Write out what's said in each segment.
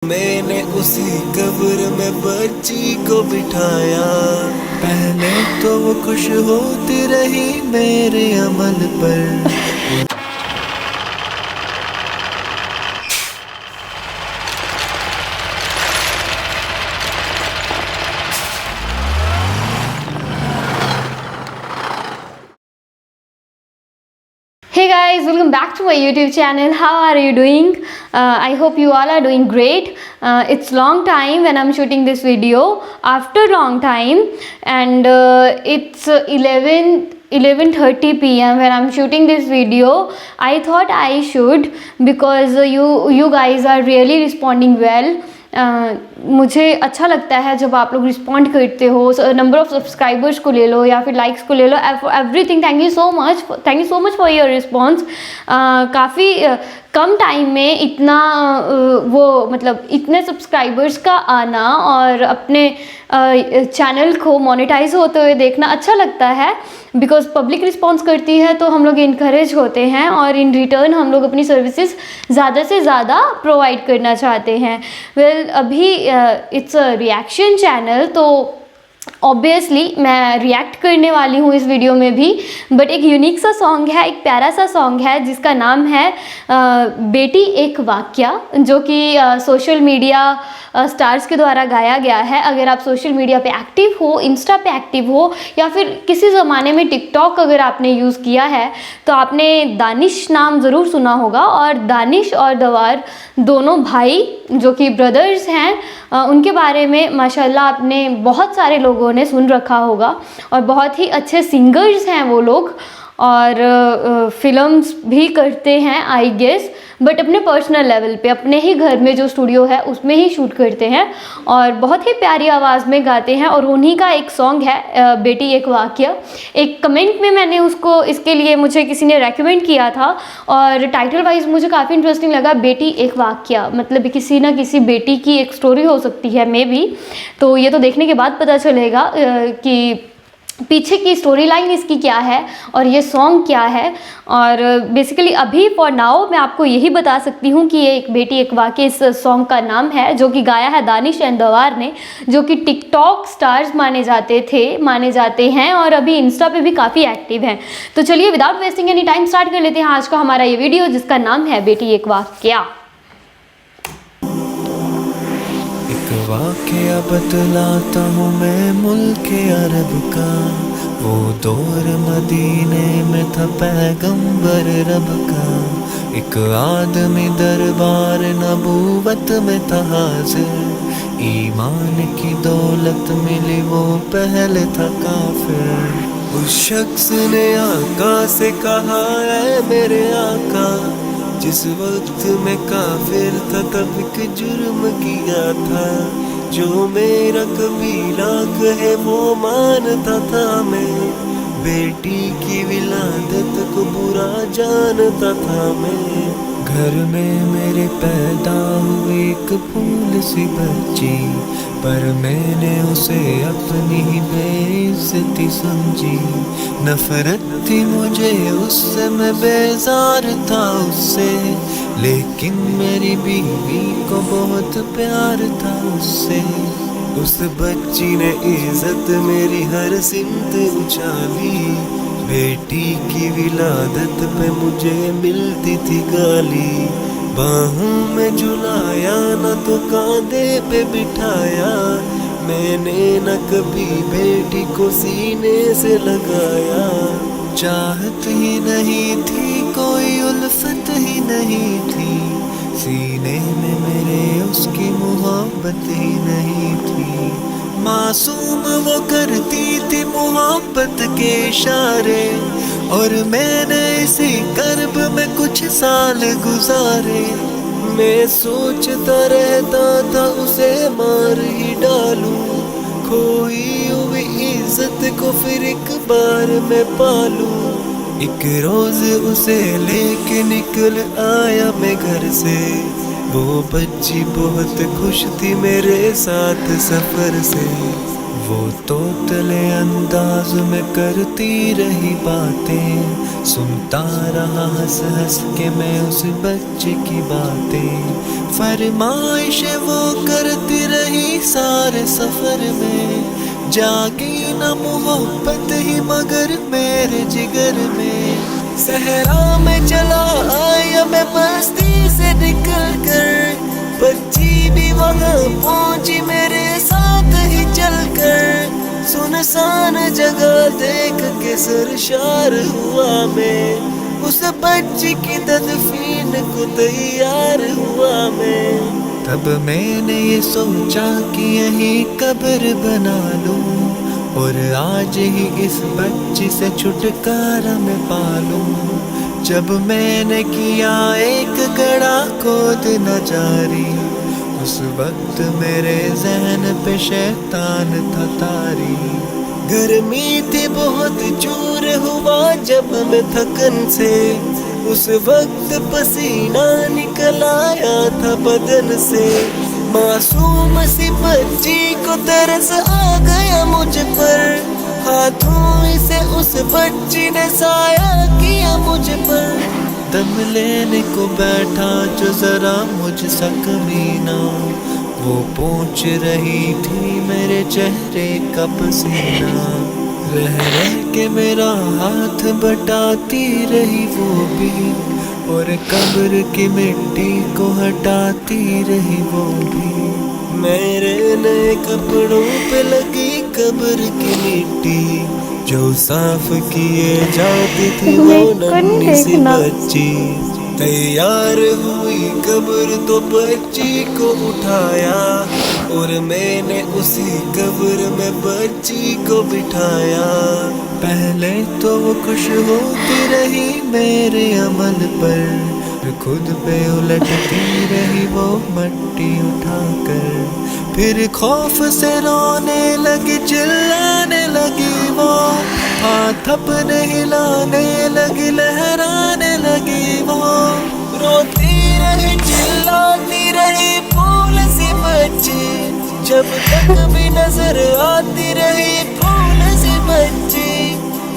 मैंने उसी कब्र में बच्ची को बिठाया। पहले तो वो खुश होती रही मेरे अमल पर। Hey guys, welcome back to my YouTube channel. How are you doing? I hope you all are doing great. It's long time when I'm shooting this video, after long time, and it's 11:30 p.m. when I'm shooting this video. I thought I should because you guys are really responding well. मुझे अच्छा लगता है जब आप लोग respond करते हो, number of subscribers को ले लो या फिर लाइक्स को ले लो, everything. Thank you so much for your response. काफ़ी कम टाइम में इतना इतने सब्सक्राइबर्स का आना और अपने चैनल को मोनेटाइज होते हुए देखना अच्छा लगता है, बिकॉज पब्लिक रिस्पॉन्स करती है तो हम लोग इनकरेज होते हैं और इन रिटर्न हम लोग अपनी सर्विसेज ज़्यादा से ज़्यादा प्रोवाइड करना चाहते हैं। अभी इट्स अ रिएक्शन चैनल, तो ऑब्वियसली मैं रिएक्ट करने वाली हूँ इस वीडियो में भी, बट एक यूनिक सा सॉन्ग है, एक प्यारा सा सॉन्ग है जिसका नाम है बेटी एक वाक्या, जो कि सोशल मीडिया स्टार्स के द्वारा गाया गया है। अगर आप सोशल मीडिया पे एक्टिव हो, इंस्टा पे एक्टिव हो, या फिर किसी ज़माने में टिकटॉक अगर आपने यूज़ किया है तो आपने दानिश नाम ज़रूर सुना होगा। और दानिश और दवार दोनों भाई जो कि ब्रदर्स हैं, उनके बारे में माशाल्लाह आपने बहुत सारे लोगों ने सुन रखा होगा और बहुत ही अच्छे सिंगर्स हैं वो लोग, और फिल्म्स भी करते हैं आई गेस, बट अपने पर्सनल लेवल पे अपने ही घर में जो स्टूडियो है उसमें ही शूट करते हैं और बहुत ही प्यारी आवाज़ में गाते हैं। और उन्हीं का एक सॉन्ग है बेटी एक वाक्या। एक कमेंट में मैंने उसको, इसके लिए मुझे किसी ने रेकमेंड किया था और टाइटल वाइज मुझे काफ़ी इंटरेस्टिंग लगा। बेटी एक वाक्या मतलब किसी ना किसी बेटी की एक स्टोरी हो सकती है मे बी, तो ये तो देखने के बाद पता चलेगा कि पीछे की स्टोरी लाइन इसकी क्या है और ये सॉन्ग क्या है। और बेसिकली अभी फॉर नाउ मैं आपको यही बता सकती हूँ कि ये एक बेटी एक वाक्य इस सॉन्ग का नाम है, जो कि गाया है दानिश एंड दवार ने, जो कि टिकटॉक स्टार्स माने जाते हैं और अभी इंस्टा पे भी काफ़ी एक्टिव हैं। तो चलिए without wasting any time start कर लेते हैं आज का हमारा ये वीडियो, जिसका नाम है बेटी एक वाक्या। वाक़या बतलाता हूँ मैं मुल्क अरब का, वो दौर मदीने में था पैगंबर रब का। एक आदमी दरबार नबूवत में था हाजिर, ईमान की दौलत मिली वो पहले था काफिर। उस शख्स ने आका से कहा है मेरे आका, जिस वक्त में काफिर था तब एक जुर्म किया था, जो मेरा कबीला कहे वो मानता था मैं, बेटी की विलादत को बुरा जानता था मैं। घर में मेरे पैदा हुई एक फूल सी बच्ची, पर मैंने उसे अपनी ही बेइज्जती समझी। नफरत थी मुझे उससे, मैं बेजार था उससे, लेकिन मेरी बीवी को बहुत प्यार था उससे। उस बच्ची ने इज्जत मेरी हर सिमत उछाली, बेटी की विलादत पे मुझे मिलती थी गाली। बाहों में झुलाया न तो कांधे पे बिठाया, मैंने न कभी बेटी को सीने से लगाया। चाहत ही नहीं थी, कोई उल्फत ही नहीं थी, सीने में मेरे उसकी मोहब्बत ही नहीं थी। मासूम वो करती थी मोहब्बत के इशारे, और मैंने इसी कर्ब में कुछ साल गुजारे। मैं सोचता रहता था उसे मार ही डालूं, खोई हुई इज्जत को फिर एक बार मैं पालूं। एक रोज उसे लेके निकल आया मैं घर से, वो बच्ची बहुत खुश थी मेरे साथ सफर से। वो तोतले अंदाज में करती रही बातें, सुनता रहा हंस हंस के मैं उस बच्चे की बातें। फरमाइश वो करती रही सारे सफर में, जागी न मोहब्बत ही मगर मेरे जिगर में। सहरा में चला आया मैं मस्ती से निकल कर, बच्ची भी वहाँ पहुंची मेरे साथ ही चलकर। सुनसान जगह देख के सरशार हुआ मैं, उस बच्ची की तदफीन को तैयार हुआ मैं। तब मैंने ये सोचा कि यही कब्र बना लूं, और आज ही इस बच्ची से छुटकारा मैं पालूं। जब मैंने किया एक गड़ा खोद न जारी, उस वक्त मेरे जहन पे शैतान था तारी। गर्मी थी बहुत चूर हुआ जब मैं थकन से, उस वक्त पसीना निकल आया था बदन से। मासूम सी बच्ची को तरस आ गया मुझ पर, हाथों से उस बच्ची ने साया किया मुझ पर। दम लेने को बैठा जो जरा मुझ कमीना, वो पूछ रही थी मेरे चेहरे का पसीना। रह रह के मेरा हाथ बटाती रही वो भी, और कब्र की मिट्टी को हटाती रही वो भी। मेरे नए कपड़ों पे लगी कब्र की मिट्टी, जो साफ किए जाती थी वो नन्ही सी बच्ची। तैयार हुई कब्र तो बच्ची को उठाया, और मैंने उसी कब्र में बच्ची को बिठाया। पहले तो वो खुश होती रही मेरे अमल पर, खुद पे उलटती रही वो मट्टी उठाकर। फिर खौफ से रोने लगी, चिल्लाने लगी वो, हाथ अपने हिलाने लगी, लहराने लगी वो। रोती रही चिल्लाती रही फूल सी बच्ची, जब तक भी नजर आती रही फूल सी बच्ची।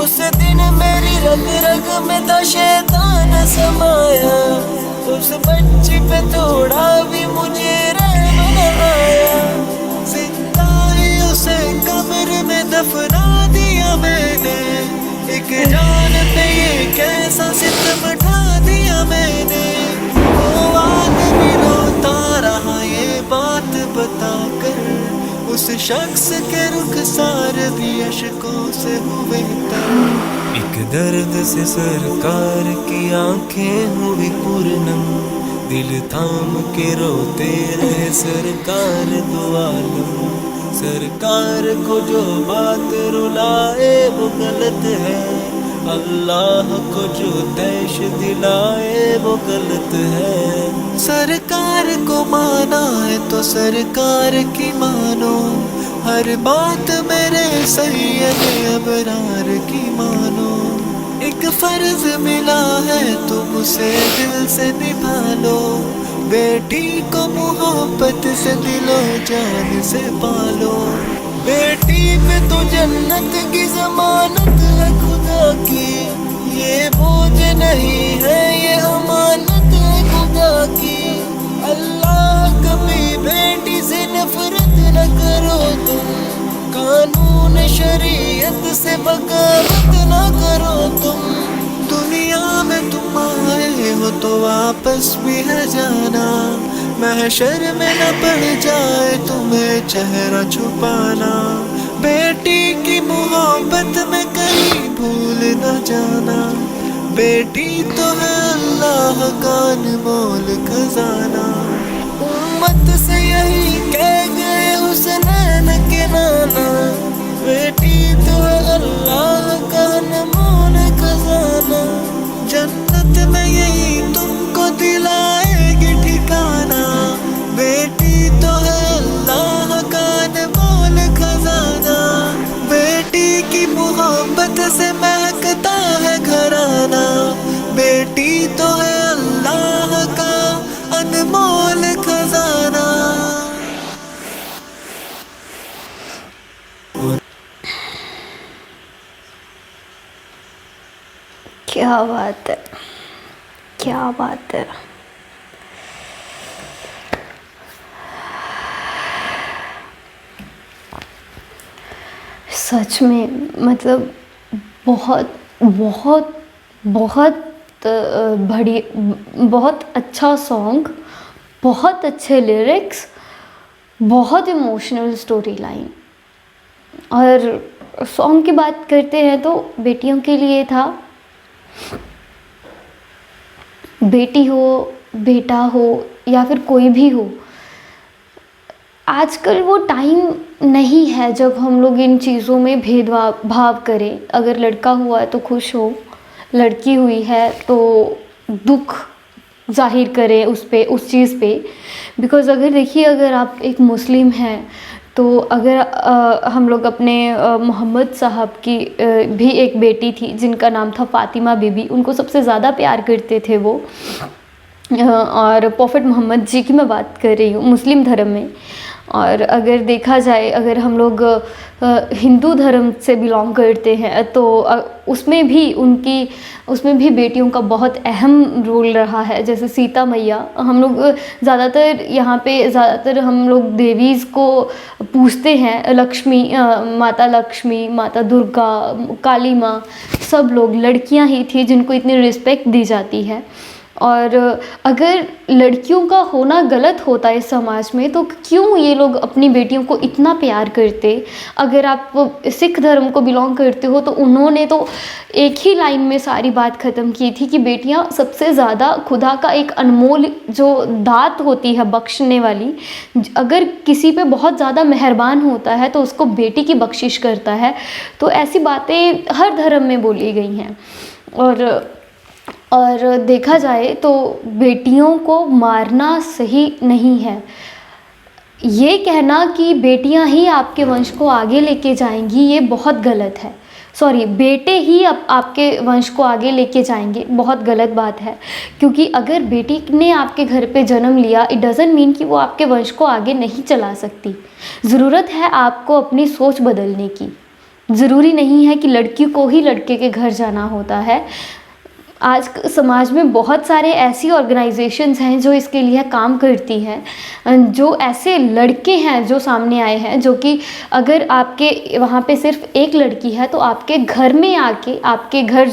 उस दिन मेरी रग रग में था शैतान समाया, उस बच्ची पे थोड़ा भी मुझे रहम न आया। जिंदा ही उसे कब्र में दफना दिया मैंने, एक जान पे ये कैसा सितम ढा दिया मैंने। वो आदमी रोता रहा ये बात बताकर, उस शख्स के रुखसार भी अशकों से हुए तर। एक दर्द से सरकार की आंखें हुई पूर्णम, दिल थाम के रोते रहे सरकार दो आलम। सरकार को जो बात रुलाए वो गलत है, अल्लाह को जो तैश दिलाए वो गलत है। सरकार को माना है तो सरकार की मानो, हर बात मेरे सैयद अबरार की मानो। एक फर्ज मिला है तुम उसे दिल से निभा लो, बेटी को मोहब्बत से दिलो जान से पालो। बेटी पे तो जन्नत की जमानत है खुदा की, ये बोझ नहीं है ये अमानत है खुदा की। अल्लाह कभी बेटी से नफरत न करो तुम, कानून शरीयत से बगावत न करो तुम। दुनिया में तुम आए हो तो वापस भी है जाना, महशर में न पड़ जाए तुम्हें चेहरा छुपाना। बेटी की मोहब्बत में कहीं भूल न जाना, बेटी तो है अल्लाह का अनमोल खजाना। उम्मत से यही कह गए हुसनैन के नाना, बेटी तो है अल्लाह का अनमोल खजाना। जन्नत में यही तुमको दिलाएगी ठिकाना, बेटी तो है अल्लाह का अनमोल खजाना। बेटी की मोहब्बत से महकता है घराना, बेटी तो है अल्लाह का अनमोल खजाना। क्या बात है, क्या बात है। सच में मतलब बहुत बहुत बहुत बड़ी, बहुत अच्छा सॉन्ग, बहुत अच्छे लिरिक्स, बहुत इमोशनल स्टोरी लाइन। और सॉन्ग की बात करते हैं तो बेटियों के लिए था। बेटी हो, बेटा हो या फिर कोई भी हो, आजकल वो टाइम नहीं है जब हम लोग इन चीज़ों में भेदभाव भाव करें। अगर लड़का हुआ है तो खुश हो, लड़की हुई है तो दुख जाहिर करें उस चीज़ पे। बिकॉज़ अगर देखिए, अगर आप एक मुस्लिम हैं तो अगर हम लोग अपने मोहम्मद साहब की भी एक बेटी थी जिनका नाम था फ़ातिमा बीबी, उनको सबसे ज़्यादा प्यार करते थे वो। और प्रॉफिट मोहम्मद जी की मैं बात कर रही हूँ मुस्लिम धर्म में। और अगर देखा जाए, अगर हम लोग हिंदू धर्म से बिलोंग करते हैं तो उसमें भी बेटियों का बहुत अहम रोल रहा है। जैसे सीता मैया, हम लोग ज़्यादातर यहाँ पे हम लोग देवीज़ को पूजते हैं। लक्ष्मी, माता लक्ष्मी, माता दुर्गा, काली माँ, सब लोग लड़कियाँ ही थी जिनको इतनी रिस्पेक्ट दी जाती है। और अगर लड़कियों का होना गलत होता है इस समाज में तो क्यों ये लोग अपनी बेटियों को इतना प्यार करते। अगर आप सिख धर्म को बिलोंग करते हो तो उन्होंने तो एक ही लाइन में सारी बात ख़त्म की थी कि बेटियां सबसे ज़्यादा खुदा का एक अनमोल जो दात होती है बख्शने वाली, अगर किसी पे बहुत ज़्यादा मेहरबान होता है तो उसको बेटी की बख्शिश करता है। तो ऐसी बातें हर धर्म में बोली गई हैं। और देखा जाए तो बेटियों को मारना सही नहीं है। ये कहना कि बेटियां ही आपके वंश को आगे लेके जाएंगी, ये बहुत गलत है। सॉरी, बेटे ही अब आपके वंश को आगे लेके जाएंगे, बहुत गलत बात है। क्योंकि अगर बेटी ने आपके घर पे जन्म लिया, इट डज़ंट मीन कि वो आपके वंश को आगे नहीं चला सकती। ज़रूरत है आपको अपनी सोच बदलने की। ज़रूरी नहीं है कि लड़की को ही लड़के के घर जाना होता है। आज समाज में बहुत सारे ऐसी ऑर्गेनाइजेशंस हैं जो इसके लिए काम करती हैं। जो ऐसे लड़के हैं जो सामने आए हैं, जो कि अगर आपके वहाँ पे सिर्फ एक लड़की है तो आपके घर में आके, आपके घर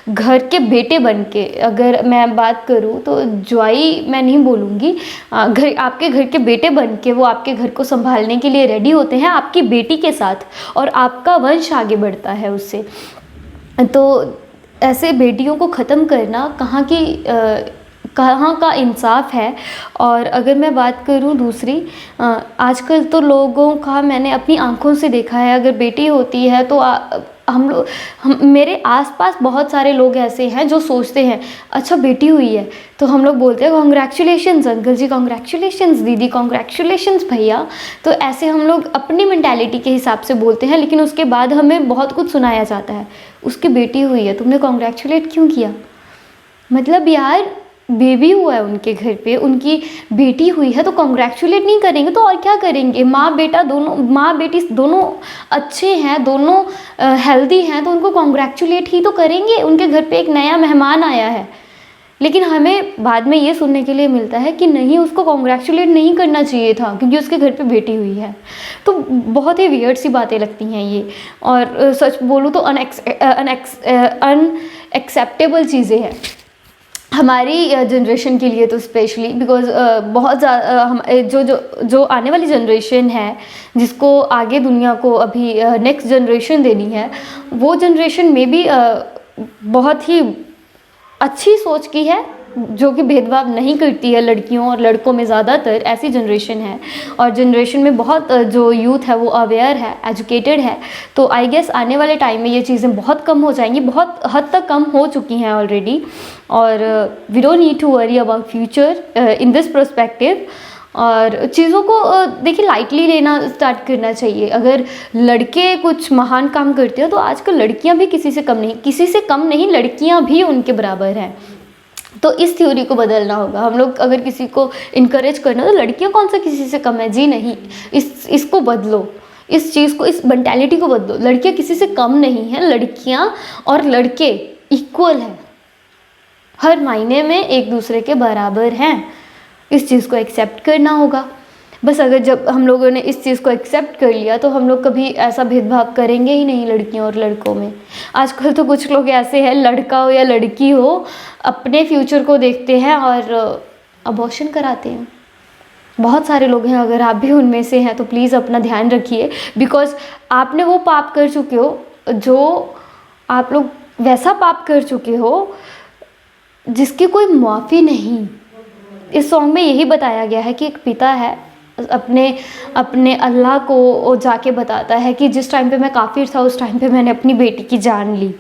घर के बेटे बन के, अगर मैं बात करूँ तो ज्वाई मैं नहीं बोलूँगी, आपके घर के बेटे बन के वो आपके घर को संभालने के लिए रेडी होते हैं आपकी बेटी के साथ, और आपका वंश आगे बढ़ता है उससे। तो ऐसे बेटियों को ख़त्म करना कहाँ का इंसाफ है। और अगर मैं बात करूँ दूसरी, आजकल तो लोगों का मैंने अपनी आंखों से देखा है, अगर बेटी होती है तो मेरे आसपास बहुत सारे लोग ऐसे हैं जो सोचते हैं अच्छा बेटी हुई है तो हम लोग बोलते हैं कॉन्ग्रेचुलेशंस अंकल जी, कॉन्ग्रेचुलेशंस दीदी, कॉन्ग्रेचुलेशंस भैया। तो ऐसे हम लोग अपनी मेंटालिटी के हिसाब से बोलते हैं, लेकिन उसके बाद हमें बहुत कुछ सुनाया जाता है, उसकी बेटी हुई है तुमने कॉन्ग्रेचुलेट क्यों किया। मतलब यार, बेबी हुआ है उनके घर पे, उनकी बेटी हुई है तो कॉन्ग्रेचुलेट नहीं करेंगे तो और क्या करेंगे। माँ बेटी दोनों अच्छे हैं, दोनों हेल्दी हैं तो उनको कॉन्ग्रेचुलेट ही तो करेंगे। उनके घर पे एक नया मेहमान आया है, लेकिन हमें बाद में ये सुनने के लिए मिलता है कि नहीं, उसको कॉन्ग्रेचुलेट नहीं करना चाहिए था क्योंकि उसके घर पे बेटी हुई है। तो बहुत ही वियर्ड सी बातें लगती हैं ये, और सच बोलूँ तो अनएक्सेप्टेबल चीज़ें हैं हमारी जनरेशन के लिए तो स्पेशली। बिकॉज बहुत ज़्यादा जो आने वाली जनरेशन है, जिसको आगे दुनिया को अभी नेक्स्ट जनरेशन देनी है, वो जनरेशन में भी बहुत ही अच्छी सोच की है, जो कि भेदभाव नहीं करती है लड़कियों और लड़कों में। ज़्यादातर ऐसी जनरेशन है, और जनरेशन में बहुत जो यूथ है वो अवेयर है, एजुकेटेड है। तो आई गेस आने वाले टाइम में ये चीज़ें बहुत कम हो जाएंगी, बहुत हद तक कम हो चुकी हैं ऑलरेडी। और we don't need to worry about future in this perspective. और चीज़ों को देखिए लाइटली लेना स्टार्ट करना चाहिए। अगर लड़के कुछ महान काम करते हैं तो आजकल लड़कियां भी किसी से कम नहीं, लड़कियां भी उनके बराबर हैं। तो इस थ्योरी को बदलना होगा। हम लोग अगर किसी को इनकरेज करना तो लड़कियां कौन सा किसी से कम है, जी नहीं। इसको बदलो, इस चीज़ को, इस मेंटालिटी को बदलो। लड़कियां किसी से कम नहीं हैं, लड़कियां और लड़के इक्वल है, हर मायने में एक दूसरे के बराबर हैं। इस चीज़ को एक्सेप्ट करना होगा। बस अगर जब हम लोगों ने इस चीज़ को एक्सेप्ट कर लिया तो हम लोग कभी ऐसा भेदभाव करेंगे ही नहीं लड़कियों और लड़कों में। आजकल तो कुछ लोग ऐसे हैं, लड़का हो या लड़की हो, अपने फ्यूचर को देखते हैं और अबॉर्शन कराते हैं। बहुत सारे लोग हैं, अगर आप भी उनमें से हैं तो प्लीज़ अपना ध्यान रखिए, बिकॉज़ आपने वो पाप कर चुके हो, जो आप लोग वैसा पाप कर चुके हो जिसकी कोई माफ़ी नहीं। इस सॉन्ग में यही बताया गया है कि एक पिता है, अपने अल्लाह को जाके बताता है कि जिस टाइम पे मैं काफिर था उस टाइम पे मैंने अपनी बेटी की जान ली।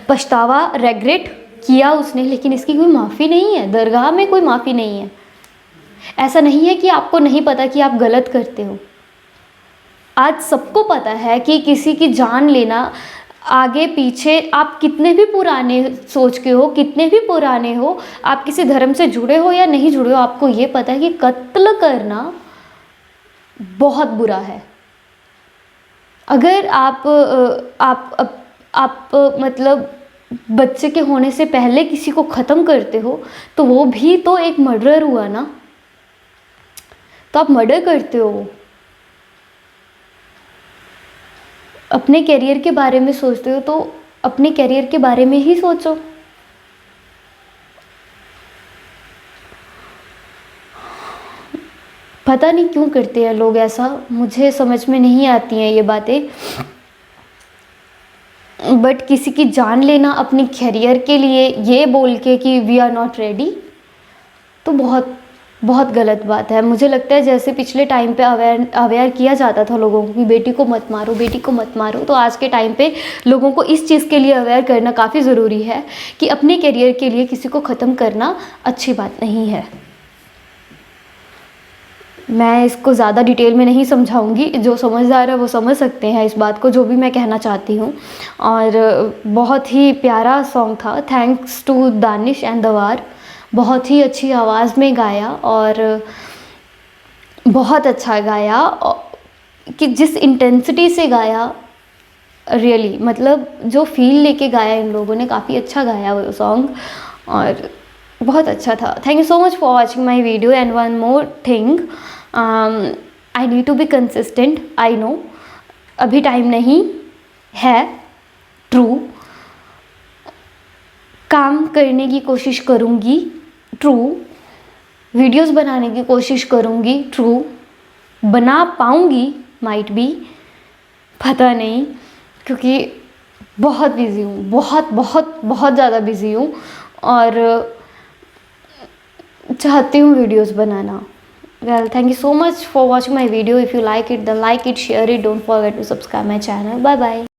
पछतावा, रेग्रेट किया उसने, लेकिन इसकी कोई माफ़ी नहीं है, दरगाह में कोई माफ़ी नहीं है। ऐसा नहीं है कि आपको नहीं पता कि आप गलत करते हो। आज सबको पता है कि किसी की जान लेना, आगे पीछे आप कितने भी पुराने सोच के हो, कितने भी पुराने हो, आप किसी धर्म से जुड़े हो या नहीं जुड़े हो, आपको ये पता है कि कत्ल करना बहुत बुरा है। अगर आप मतलब बच्चे के होने से पहले किसी को ख़त्म करते हो तो वो भी तो एक मर्डर हुआ ना, तो आप मर्डर करते हो। अपने करियर के बारे में सोचते हो तो अपने करियर के बारे में ही सोचो। पता नहीं क्यों करते हैं लोग ऐसा, मुझे समझ में नहीं आती हैं ये बातें। बट किसी की जान लेना अपनी करियर के लिए, ये बोल के कि वी आर नॉट रेडी, तो बहुत बहुत गलत बात है। मुझे लगता है जैसे पिछले टाइम पे अवेयर किया जाता था लोगों को कि बेटी को मत मारो, बेटी को मत मारो, तो आज के टाइम पे लोगों को इस चीज़ के लिए अवेयर करना काफ़ी ज़रूरी है कि अपने करियर के लिए किसी को ख़त्म करना अच्छी बात नहीं है। मैं इसको ज़्यादा डिटेल में नहीं समझाऊंगी, जो समझदार है वो समझ सकते हैं इस बात को, जो भी मैं कहना चाहती हूँ। और बहुत ही प्यारा सॉन्ग था। थैंक्स टू दानिश एंड दवार, बहुत ही अच्छी आवाज़ में गाया और बहुत अच्छा गाया, कि जिस इंटेंसिटी से गाया, रियली मतलब जो फील लेके गाया इन लोगों ने, काफ़ी अच्छा गाया वो सॉन्ग और बहुत अच्छा था। Thank you so much for watching my video. And one more thing, I need to be consistent. I know अभी टाइम नहीं है, ट्रू, काम करने की कोशिश करूँगी, ट्रू, वीडियोस बनाने की कोशिश करूँगी, ट्रू, बना पाऊँगी, माइट बी, पता नहीं, क्योंकि बहुत बिज़ी हूँ, बहुत बहुत बहुत ज़्यादा बिज़ी हूँ और चाहती हूँ videos banana. Well, thank you so much for watching my video. If you like it, then like it, share it. Don't forget to subscribe my channel. Bye bye.